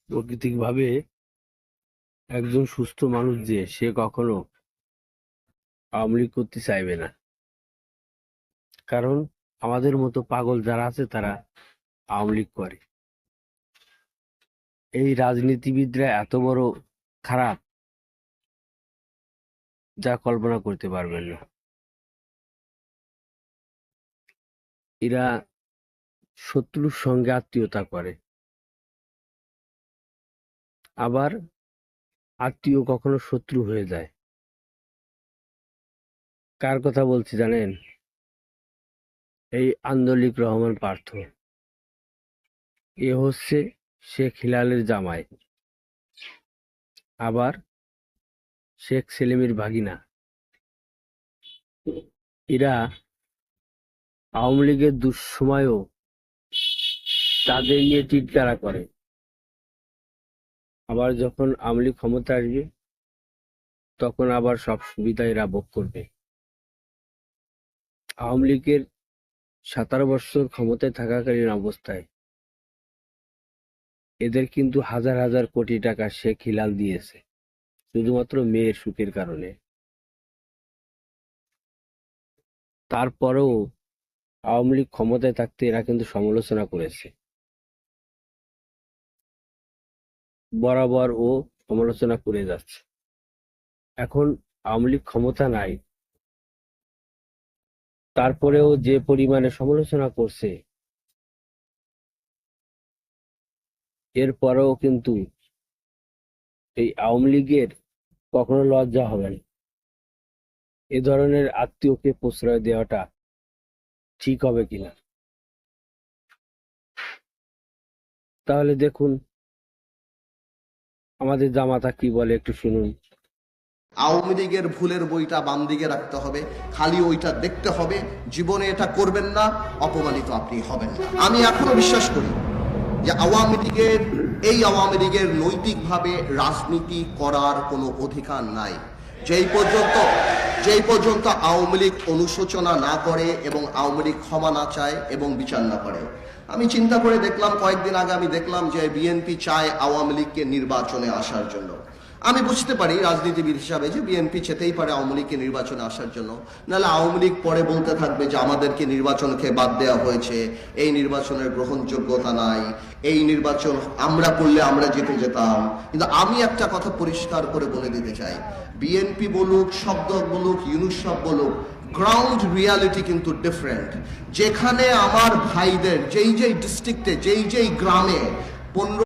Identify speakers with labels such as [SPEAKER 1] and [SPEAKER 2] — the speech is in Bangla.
[SPEAKER 1] প্রাকৃতিকভাবে একজন সুস্থ মানুষ যে সে কখনো আওয়ামী লীগ করতে চাইবে না। কারণ আমাদের মতো পাগল যারা আছে তারা আওয়ামী লীগ করে। এই রাজনীতিবিদরা এত বড় খারাপ যা কল্পনা করতে পারবেন না। এরা শত্রুর সঙ্গে আত্মীয়তা করে, আবার আত্মীয় কখনো শত্রু হয়ে যায়। কার কথা বলছি জানেন? এই আন্দোলিক রহমান পার্থ। এ হচ্ছে শেখ হিলালের জামাই, আবার শেখ সেলিমের ভাগিনা। এরা আওয়ামী লীগের দুঃসময়েও তাদের নিয়ে টিটকারা করে, আবার যখন আওয়ামী লীগ ক্ষমতা আসবে তখন আবার সব সুবিধা এরা ভোগ করবে। আওয়ামী লীগের 17 বছর ক্ষমতায় থাকাকালীন অবস্থায় এদের কিন্তু হাজার হাজার কোটি টাকা শেখ হিলাল দিয়েছে, শুধুমাত্র মেয়ের সুখের কারণে। তারপরেও আওয়ামী লীগ ক্ষমতায় থাকতে এরা কিন্তু সমালোচনা করেছে, বরাবর ও সমালোচনা করে যাচ্ছে। এখন আওয়ামী লীগ ক্ষমতা নাই, তারপরেও যে পরিমাণে সমালোচনা করছে, এরপরেও কিন্তু এই আওয়ামী লীগের কখনো লজ্জা হবে না। এ ধরনের আত্মীয়কে প্রশ্রয় দেওয়াটা ঠিক হবে কিনা। তাহলে দেখুন আমাদের জামাতা কি বলে, একটু শুনুন।
[SPEAKER 2] আওয়ামী লীগের ভুলের বইটা বাম দিকে রাখতে হবে, খালি ওইটা দেখতে হবে। জীবনে এটা করবেন না, অপমানিত আপনি হবেন না। আমি এখনো বিশ্বাস করি যে আওয়ামী লীগের নৈতিকভাবে রাজনীতি করার কোনো অধিকার নাই। যেই পর্যন্ত আওয়ামী লীগ অনুশোচনা না করে এবং আওয়ামী লীগ ক্ষমা না চায় এবং বিচার না করে। আমি চিন্তা করে দেখলাম, কয়েকদিন আগে আমি দেখলাম যে বিএনপি চায় আওয়ামী লীগকে নির্বাচনে আসার জন্য। আমি বুঝতে পারি রাজনীতিবিদ হিসাবে যে বিএনপি চেতেই পারে আওয়ামী লীগকে নির্বাচনে আসার জন্য, নাহলে আওয়ামী লীগ পরে বলতে থাকবে যে আমাদেরকে নির্বাচনকে বাদ দেওয়া হয়েছে, এই নির্বাচনের গ্রহণযোগ্যতা নাই, এই নির্বাচন আমরা করলে আমরা জিতে যেতাম। কিন্তু আমি একটা কথা পরিষ্কার করে বলে দিতে চাই, বিএনপি বলুক, শব্দ বলুক, ইউনুস সাহেব বলুক, গ্রাউন্ড রিয়ালিটি কিন্তু ডিফারেন্ট। যেখানে আমার ভাইদের যেই ডিস্ট্রিক্টে যেই গ্রামে 15